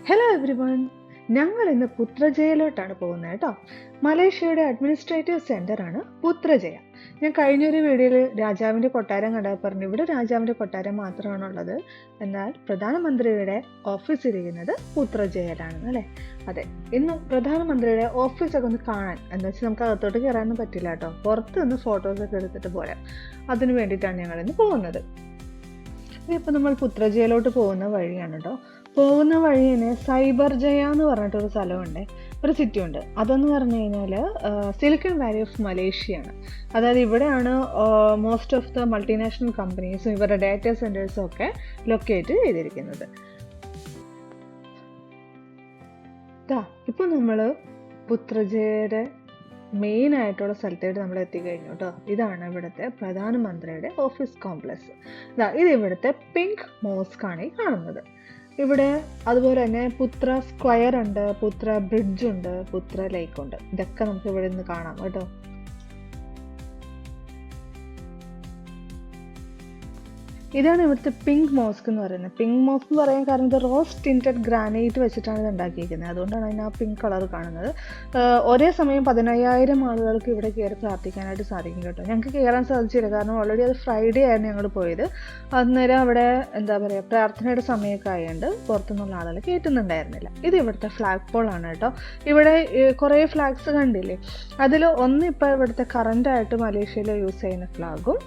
Hello every one, ഞങ്ങൾ ഇന്ന് പുത്രജയയിലോട്ടാണ് പോകുന്നത് കേട്ടോ. മലേഷ്യയുടെ അഡ്മിനിസ്ട്രേറ്റീവ് സെൻ്ററാണ് പുത്രജയ. ഞാൻ കഴിഞ്ഞൊരു വീഡിയോയിൽ രാജാവിൻ്റെ കൊട്ടാരം കണ്ടാൽ പറഞ്ഞു ഇവിടെ രാജാവിൻ്റെ കൊട്ടാരം മാത്രമാണുള്ളത്, എന്നാൽ പ്രധാനമന്ത്രിയുടെ ഓഫീസ് ഇരിക്കുന്നത് പുത്രജയയിലാണെന്ന് അല്ലേ? അതെ, ഇന്ന് പ്രധാനമന്ത്രിയുടെ ഓഫീസൊക്കെ ഒന്ന് കാണാൻ, എന്ന് വെച്ചാൽ നമുക്ക് അകത്തോട്ട് കയറാനൊന്നും പറ്റില്ല കേട്ടോ, പുറത്ത് നിന്ന് ഫോട്ടോസൊക്കെ എടുത്തിട്ട് പോരാം. അതിന് വേണ്ടിയിട്ടാണ് ഞങ്ങളിന്ന് പോകുന്നത്. ഇതിപ്പോൾ നമ്മൾ പുത്രജയയിലോട്ട് പോകുന്ന വഴിയാണ് കേട്ടോ. പോകുന്ന വഴിന് സൈബർ ജയ എന്ന് പറഞ്ഞിട്ടൊരു സ്ഥലമുണ്ട്, ഒരു സിറ്റി ഉണ്ട്. അതെന്ന് പറഞ്ഞു കഴിഞ്ഞാൽ സിലിക്കൺ വാലി ഓഫ് മലേഷ്യയാണ്. അതായത് ഇവിടെയാണ് മോസ്റ്റ് ഓഫ് ദ മൾട്ടിനാഷണൽ കമ്പനീസും ഇവരുടെ ഡാറ്റാ സെൻറ്റേഴ്സും ഒക്കെ ലൊക്കേറ്റ് ചെയ്തിരിക്കുന്നത്. ഇപ്പോൾ നമ്മൾ പുത്രജയയുടെ മെയിൻ ആയിട്ടുള്ള സ്ഥലത്തേക്ക് നമ്മൾ എത്തിക്കഴിഞ്ഞു കേട്ടോ. ഇതാണ് ഇവിടുത്തെ പ്രധാനമന്ത്രിയുടെ ഓഫീസ് കോംപ്ലക്സ്. ഇത് ഇവിടുത്തെ പിങ്ക് മോസ്ക് ആണ് ഈ കാണുന്നത്. ഇവിടെ അതുപോലെ തന്നെ പുത്ര സ്ക്വയർ ഉണ്ട്, പുത്ര ബ്രിഡ്ജ് ഉണ്ട്, പുത്ര ലേക്ക് ഉണ്ട്. ഇതൊക്കെ നമുക്ക് ഇവിടെ നിന്ന് കാണാം കേട്ടോ. ഇതാണ് ഇവിടുത്തെ പിങ്ക് മോസ്ക് എന്ന് പറയുന്നത്. പിങ്ക് മോസ്ക് എന്ന് പറയാൻ കാരണം ഇത് റോസ് ടിൻറ്റഡ് ഗ്രാനൈറ്റ് വെച്ചിട്ടാണ് ഇത് ഉണ്ടാക്കിയിരിക്കുന്നത്. അതുകൊണ്ടാണ് അതിന് ആ പിങ്ക് കളർ കാണുന്നത്. ഒരേ സമയം 15,000 ആളുകൾക്ക് ഇവിടെ കയറി പ്രാർത്ഥിക്കാനായിട്ട് സാധിക്കും കേട്ടോ. ഞങ്ങൾക്ക് കയറാൻ സാധിച്ചില്ല, കാരണം ഓൾറെഡി അത് ഫ്രൈഡേ ആയിരുന്നു ഞങ്ങൾ പോയത്. അന്നേരം അവിടെ എന്താ പറയുക, പ്രാർത്ഥനയുടെ സമയമൊക്കെ ആയതുകൊണ്ട് പുറത്തുനിന്നുള്ള ആളുകൾ കയറ്റുന്നുണ്ടായിരുന്നില്ല. ഇത് ഇവിടുത്തെ ഫ്ലാഗ് പോൾ ആണ് കേട്ടോ. ഇവിടെ കുറേ ഫ്ലാഗ്സ് കണ്ടില്ലേ, അതിൽ ഒന്ന് ഇപ്പോൾ ഇവിടുത്തെ കറൻ്റായിട്ട് മലേഷ്യയിൽ യൂസ് ചെയ്യുന്ന ഫ്ലാഗും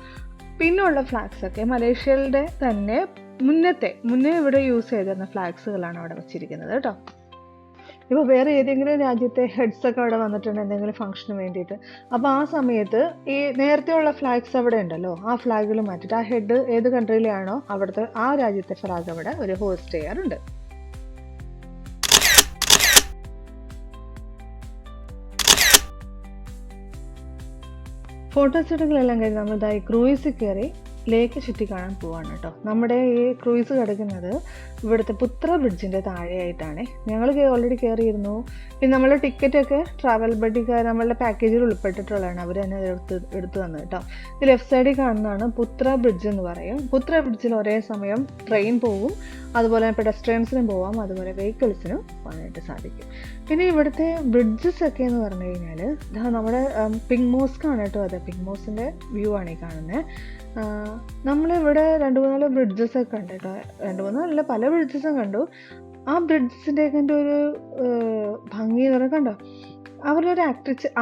പിന്നെയുള്ള ഫ്ലാഗ്സൊക്കെ മലേഷ്യയുടെ തന്നെ മുന്നേ ഇവിടെ യൂസ് ചെയ്തിരുന്ന ഫ്ലാഗ്സുകളാണ് അവിടെ വെച്ചിരിക്കുന്നത് കേട്ടോ. ഇപ്പോൾ വേറെ ഏതെങ്കിലും രാജ്യത്തെ ഹെഡ്സൊക്കെ അവിടെ വന്നിട്ടുണ്ട് എന്തെങ്കിലും ഫംഗ്ഷന് വേണ്ടിയിട്ട്. അപ്പോൾ ആ സമയത്ത് ഈ നേരത്തെയുള്ള ഫ്ലാഗ്സ് അവിടെ ഉണ്ടല്ലോ, ആ ഫ്ലാഗുകൾ മാറ്റിയിട്ട് ആ ഹെഡ് ഏത് കൺട്രിയിലാണോ അവിടുത്തെ ആ രാജ്യത്തെ ഫ്ലാഗ് അവിടെ ഒരു ഹോസ്റ്റ് ചെയ്യാറുണ്ട്. ഫോട്ടോഷൂട്ടുകളെല്ലാം കഴിഞ്ഞ് നമ്മൾ ഈ ക്രൂയിസിൽ കയറി ലേക്ക് ചുറ്റി കാണാൻ പോവാണ് കേട്ടോ. നമ്മുടെ ഈ ക്രൂയിസ് കിടക്കുന്നത് ഇവിടുത്തെ പുത്ര ബ്രിഡ്ജിൻ്റെ താഴെയായിട്ടാണ്. ഞങ്ങൾ ഓൾറെഡി കയറിയിരുന്നു. പിന്നെ നമ്മളുടെ ടിക്കറ്റൊക്കെ ട്രാവൽ ബഡിക്കാർ നമ്മളുടെ പാക്കേജിൽ ഉൾപ്പെട്ടിട്ടുള്ളതാണ്, അവർ തന്നെ എടുത്തു തന്നത് കേട്ടോ. ഇത് ലെഫ്റ്റ് സൈഡിൽ കാണുന്നതാണ് പുത്ര ബ്രിഡ്ജ് എന്ന് പറയും. പുത്ര ബ്രിഡ്ജിൽ ഒരേ സമയം ട്രെയിൻ പോവും, അതുപോലെ പെഡസ്ട്രിയൻസിനും പോവാം, അതുപോലെ വെഹിക്കിൾസിനും പോകാനായിട്ട് സാധിക്കും. പിന്നെ ഇവിടുത്തെ ബ്രിഡ്ജസ് ഒക്കെ എന്ന് പറഞ്ഞു കഴിഞ്ഞാൽ നമ്മുടെ പിങ്ക് മോസ്ക് ആണ് കേട്ടോ. അതെ, പിങ്ക് മോസ്കിൻ്റെ വ്യൂ ആണ് ഈ കാണുന്നത്. നമ്മളിവിടെ 2-3 ബ്രിഡ്ജസ് ഒക്കെ ഉണ്ട് കേട്ടോ. 2-3 പല ബ്രിഡ്ജസും കണ്ടു. ആ ബ്രിഡ്ജസിൻ്റെയൊക്കെ ഒരു ഭംഗി എന്ന് പറഞ്ഞാൽ കണ്ടോ, അവരുടെ ഒരു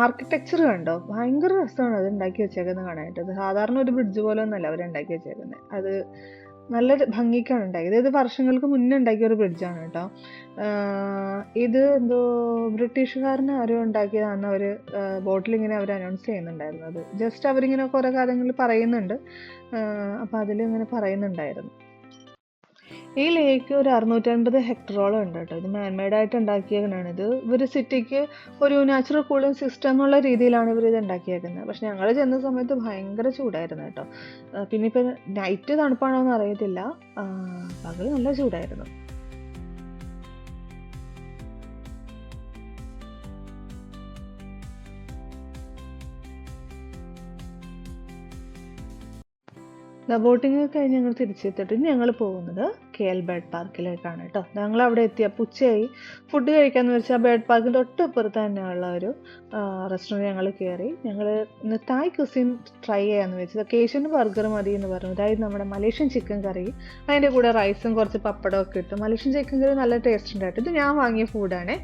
ആർക്കിടെക്ചർ കണ്ടോ, ഭയങ്കര രസമാണ് അത് ഉണ്ടാക്കി വെച്ചേക്കുന്നത് കാണാനായിട്ട്. അത് സാധാരണ ഒരു ബ്രിഡ്ജ് പോലെ ഒന്നല്ല അവരുണ്ടാക്കി വെച്ചേക്കുന്നത്, അത് നല്ല ഭംഗിക്കാണ് ഉണ്ടാക്കിയത്. ഇത് വർഷങ്ങൾക്ക് മുന്നേ ഉണ്ടാക്കിയ ഒരു ബ്രിഡ്ജാണ് കേട്ടോ. ഇത് എന്തോ ബ്രിട്ടീഷുകാരന് ആരോ ഉണ്ടാക്കിയതാണെന്ന് അവർ ബോട്ടിലിങ്ങനെ അവർ അനൗൺസ് ചെയ്യുന്നുണ്ടായിരുന്നു. അത് ജസ്റ്റ് അവരിങ്ങനെ കുറേ കാര്യങ്ങൾ പറയുന്നുണ്ട്, അപ്പോൾ അതിലിങ്ങനെ പറയുന്നുണ്ടായിരുന്നു. ഈ ലേക്ക് ഒരു 650 ഹെക്ടറോളം ഉണ്ട് കേട്ടോ. ഇത് മാൻമെയ്ഡായിട്ട് ഉണ്ടാക്കിയേക്കുന്നതാണ്. ഇത് ഇവർ സിറ്റിക്ക് ഒരു നാച്ചുറൽ കൂളിംഗ് സിസ്റ്റം എന്നുള്ള രീതിയിലാണ് ഇവർ ഇത് ഉണ്ടാക്കിയേക്കുന്നത്. പക്ഷെ ഞങ്ങൾ ചെന്ന സമയത്ത് ഭയങ്കര ചൂടായിരുന്നു കേട്ടോ. പിന്നെ ഇപ്പം നൈറ്റ് തണുപ്പാണോ എന്ന് അറിയത്തില്ല, പകൽ നല്ല ചൂടായിരുന്നു. ബോട്ടിംഗ് ഒക്കെ കഴിഞ്ഞ് ഞങ്ങൾ തിരിച്ചെത്തിയിട്ട് ഞങ്ങൾ പോകുന്നത് KL ബേർഡ് പാർക്കിലേക്കാണ് കേട്ടോ. ഞങ്ങൾ അവിടെ എത്തിയപ്പോൾ ഉച്ചയായി. ഫുഡ് കഴിക്കാമെന്ന് വെച്ചാൽ ബേർഡ് പാർക്കിൻ്റെ തൊട്ടപ്പുറത്ത് തന്നെയുള്ള ഒരു റെസ്റ്റോറൻറ്റ് ഞങ്ങൾ കയറി. ഞങ്ങൾ ഇന്ന് തായ് കുസിൻ ട്രൈ ചെയ്യാമെന്ന് വെച്ചത്. കേശുവിന് ബർഗർ മതി എന്ന് പറഞ്ഞു. അതായത് നമ്മുടെ മലേഷ്യൻ ചിക്കൻ കറി, അതിൻ്റെ കൂടെ റൈസും കുറച്ച് പപ്പടമൊക്കെ ഇട്ട് മലേഷ്യൻ ചിക്കൻ കറി നല്ല ടേസ്റ്റ് ഉണ്ടായിട്ട്. ഇത് ഞാൻ വാങ്ങിയ ഫുഡാണ്.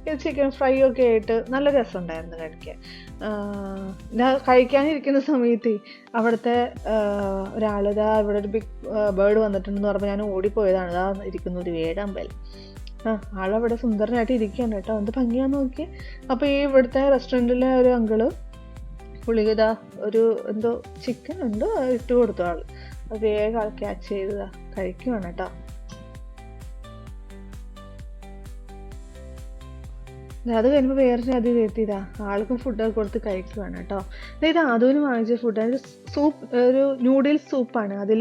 ഇത് ചിക്കൻ ഫ്രൈ ഒക്കെ ആയിട്ട് നല്ല രസമുണ്ടായിരുന്നു കഴിക്കാൻ. ഞാൻ കഴിക്കാനിരിക്കുന്ന സമയത്ത് അവിടുത്തെ ഒരാളിതാ ഇവിടെ ഒരു ബിഗ് ബേർഡ് വന്നിട്ടുണ്ടെന്ന് പറഞ്ഞപ്പോൾ ഞാൻ ഓടിപ്പോയതാണ്. ഇതാ ഇരിക്കുന്ന ഒരു വേഴാമ്പൽ. ആളവിടെ സുന്ദരനായിട്ട് ഇരിക്കുകയാണ് കേട്ടോ, എന്ത് ഭംഗിയാന്ന് നോക്കി. അപ്പോൾ ഈ ഇവിടുത്തെ റെസ്റ്റോറൻറ്റിലെ ഒരു അങ്കിള് പുള്ളിക്കിതാ ഒരു എന്തോ ചിക്കൻ എന്തോ ഇട്ട് കൊടുത്തു ആൾ. അത് വേഗം ആൾ ക്യാച്ച് ചെയ്തതാ കഴിക്കുവാണ് കേട്ടോ. അത് കഴിയുമ്പോൾ വേറൊരു അതിഥി എത്തിയതാ, ആൾക്കും ഫുഡൊക്കെ കൊടുത്ത് കഴിക്കുവാണ് കേട്ടോ. ഇത് ആദ്യം വാങ്ങിച്ച ഫുഡ് ഒരു സൂപ്പ്, ഒരു നൂഡിൽസ് സൂപ്പാണ്. അതിൽ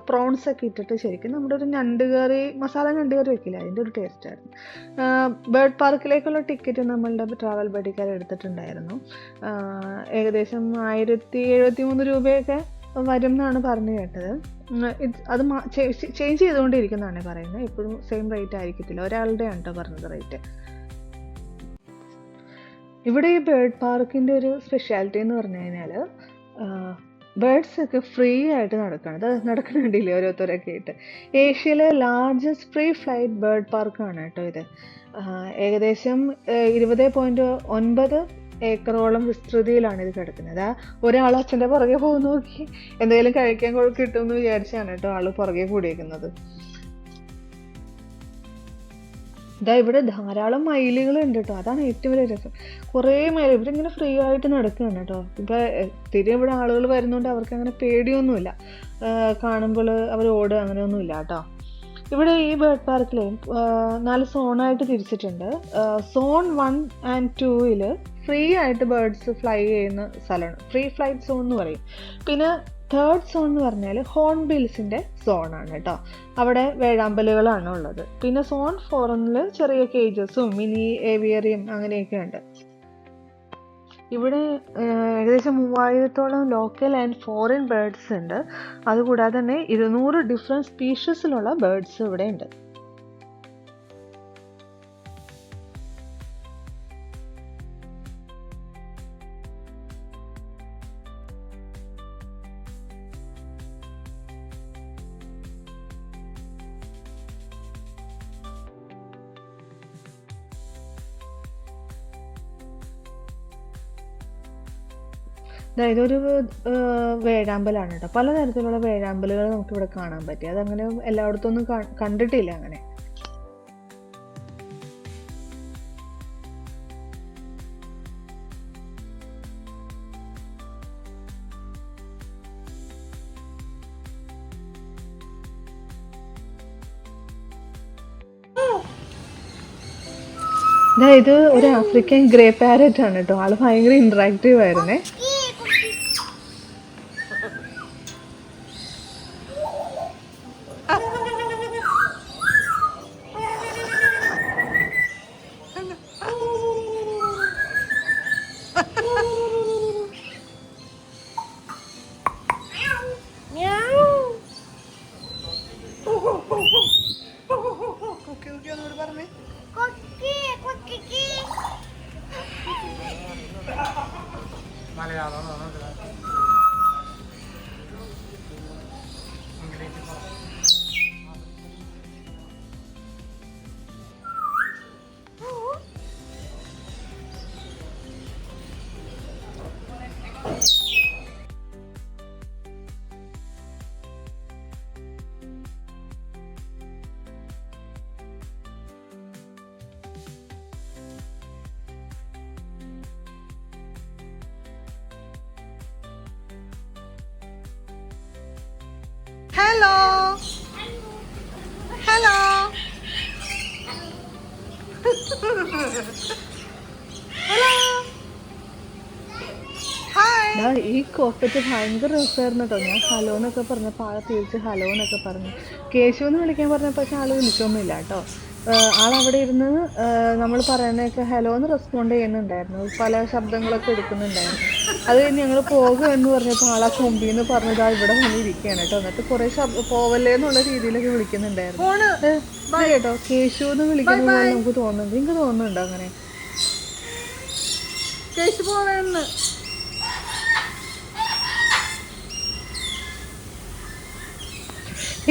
പ്രോൺസ് ഒക്കെ ഇട്ടിട്ട് ശരിക്കും നമ്മുടെ ഒരു ഞണ്ട് കറി, മസാല ഞണ്ട് കറി വെക്കില്ല, അതിൻ്റെ ഒരു ടേസ്റ്റായിരുന്നു. ബേർഡ് പാർക്കിലേക്കുള്ള ടിക്കറ്റ് നമ്മളുടെ ട്രാവൽ ബഡിക്കാർ എടുത്തിട്ടുണ്ടായിരുന്നു. ഏകദേശം 1073 രൂപയൊക്കെ വരും എന്നാണ് പറഞ്ഞു കേട്ടത്. അത് ചേഞ്ച് ചെയ്തുകൊണ്ടിരിക്കുന്നതാണ് പറയുന്നത്. എപ്പോഴും സെയിം റേറ്റ് ആയിരിക്കത്തില്ല. ഒരാളുടെയാണ് കേട്ടോ പറഞ്ഞത് റേറ്റ്. ഇവിടെ ഈ ബേർഡ് പാർക്കിൻ്റെ ഒരു സ്പെഷ്യാലിറ്റി എന്ന് പറഞ്ഞു കഴിഞ്ഞാൽ ബേർഡ്സ് ഒക്കെ ഫ്രീ ആയിട്ട് നടക്കുകയാണ്. അത് നടക്കുന്നുണ്ടില്ലേ ഓരോരുത്തരൊക്കെ ആയിട്ട്. ഏഷ്യയിലെ ലാർജസ്റ്റ് ഫ്രീ ഫ്ലൈറ്റ് ബേർഡ് പാർക്കാണ് കേട്ടോ ഇത്. ഏകദേശം 20.9 ഏക്കറോളം വിസ്തൃതിയിലാണ് ഇത് കിടക്കുന്നത്. ഒരാൾ അച്ഛൻ്റെ പുറകെ പോകുന്ന നോക്കി എന്തെങ്കിലും കഴിക്കാൻ കിട്ടുമെന്ന് വിചാരിച്ചാണ് കേട്ടോ ആൾ പുറകെ കൂടിയേക്കുന്നത്. ഇതാ ഇവിടെ ധാരാളം മയിലുകളുണ്ട് കേട്ടോ. അതാണ് ഏറ്റവും വലിയ രസം. കുറേ മയിൽ ഇവരിങ്ങനെ ഫ്രീ ആയിട്ട് നടക്കുകയാണ് കേട്ടോ. ഇപ്പം തിരികെ ഇവിടെ ആളുകൾ വരുന്നതുകൊണ്ട് അവർക്ക് അങ്ങനെ പേടിയൊന്നുമില്ല. കാണുമ്പോൾ അവർ ഓടുക അങ്ങനെയൊന്നുമില്ല കേട്ടോ. ഇവിടെ ഈ ബേർഡ് പാർക്കിൽ 4 സോണായിട്ട് തിരിച്ചിട്ടുണ്ട്. സോൺ 1 and 2 ഫ്രീ ആയിട്ട് ബേർഡ്സ് ഫ്ലൈ ചെയ്യുന്ന സ്ഥലമാണ്. ഫ്രീ ഫ്ലൈറ്റ് സോൺ എന്ന് പറയും. പിന്നെ 3rd സോൺ എന്ന് പറഞ്ഞാൽ ഹോൺബിൽസിൻ്റെ സോണാണ് കേട്ടോ. അവിടെ വേഴാമ്പലുകളാണ് ഉള്ളത്. പിന്നെ സോൺ 4 ചെറിയ കേജസും മിനി ഏവിയറിയും അങ്ങനെയൊക്കെ ഉണ്ട്. ഇവിടെ ഏകദേശം 3000-ഓളം ലോക്കൽ ആൻഡ് ഫോറിൻ ബേർഡ്സ് ഉണ്ട്. അതുകൂടാതെ തന്നെ 200 ഡിഫറെൻറ്റ് സ്പീഷീസിലുള്ള ബേർഡ്സ് ഇവിടെ ഉണ്ട്. ഇതൊരു വേഴാമ്പലാണ് കേട്ടോ. പലതരത്തിലുള്ള വേഴാമ്പലുകൾ നമുക്കിവിടെ കാണാൻ പറ്റി. അതങ്ങനെ എല്ലായിടത്തും ഒന്നും കണ്ടിട്ടില്ല അങ്ങനെ. ഇത് ഒരു ആഫ്രിക്കൻ ഗ്രേ പാരറ്റ് ആണ് കേട്ടോ. ആള് ഭയങ്കര ഇന്ററാക്റ്റീവ് ആയിരുന്നേ. Hello. Hello. Hello. Hi. ഈ കോപ്പറ്റ് ഭയങ്കര രസമായിരുന്നു കേട്ടോ. ഞാൻ ഹലോ എന്നൊക്കെ പറഞ്ഞപ്പോൾ ആളെ തിരിച്ച് ഹലോ എന്നൊക്കെ പറഞ്ഞു. കേശു എന്ന് വിളിക്കാൻ പറഞ്ഞപ്പോൾ പക്ഷെ ആൾ വിളിച്ചൊന്നുമില്ല കേട്ടോ. ആളവിടെ ഇരുന്ന് നമ്മൾ പറയുന്നതൊക്കെ ഹലോ എന്ന് റെസ്പോണ്ട് ചെയ്യുന്നുണ്ടായിരുന്നു. പല ശബ്ദങ്ങളൊക്കെ എടുക്കുന്നുണ്ടായിരുന്നു. അത് കഴിഞ്ഞ് ഞങ്ങൾ പോകുമെന്ന് പറഞ്ഞപ്പോൾ ആളാ കൊമ്പിന്ന് പറഞ്ഞത് ഇവിടെ വന്നിരിക്കുകയാണ് കേട്ടോ. എന്നിട്ട് കുറേ പോവല്ലേ എന്നുള്ള രീതിയിലൊക്കെ വിളിക്കുന്നുണ്ടായിരുന്നു കേട്ടോ. കേശു എന്ന് വിളിക്കുന്ന പോലെ നമുക്ക് തോന്നുന്നുണ്ട്. നിങ്ങൾക്ക് തോന്നുന്നുണ്ടോ അങ്ങനെ? കേശു പോവേന്ന്.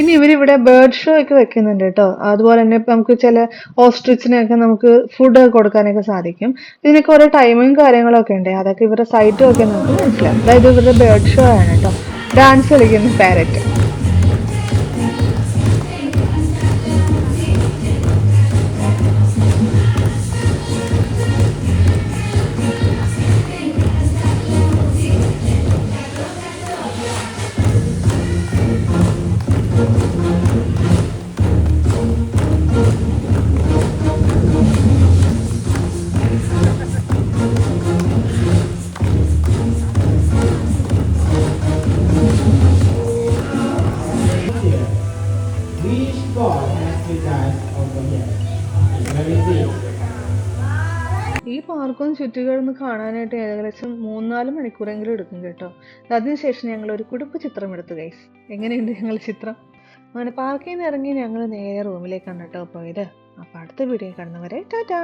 ഇനി ഇവരിവിടെ ബേർഡ് ഷോ ഒക്കെ വെക്കുന്നുണ്ട് കേട്ടോ. അതുപോലെ തന്നെ ഇപ്പം നമുക്ക് ചില ഓസ്ട്രിച്ചിനൊക്കെ നമുക്ക് ഫുഡ് കൊടുക്കാനൊക്കെ സാധിക്കും. ഇതിനൊക്കെ ഓരോ ടൈമിങ് കാര്യങ്ങളൊക്കെ ഉണ്ട്. അതൊക്കെ ഇവരുടെ സൈറ്റും ഒക്കെ നമുക്ക് മനസ്സിലാവും. അതായത് ഇവരുടെ ബേർഡ് ഷോ ആണ് കേട്ടോ. ഡാൻസ് കളിക്കുന്ന പാരറ്റ്. ഈ പാർക്കും ചുറ്റുകളൊന്ന് കാണാനായിട്ട് ഏകദേശം 3-4 മണിക്കൂറെങ്കിലും എടുക്കും കേട്ടോ. അതിനുശേഷം ഞങ്ങൾ ഒരു കുടുംബ ചിത്രം എടുത്തു ഗൈസ്. എങ്ങനെയുണ്ട് ഞങ്ങൾ ചിത്രം? അങ്ങനെ പാർക്കിൽ നിന്ന് ഇറങ്ങി ഞങ്ങൾ നേരെ റൂമിലേക്കാണ് കേട്ടോ പോയത്. അപ്പോൾ അടുത്ത വീഡിയോ കാണുന്നവരെ ടാറ്റാ.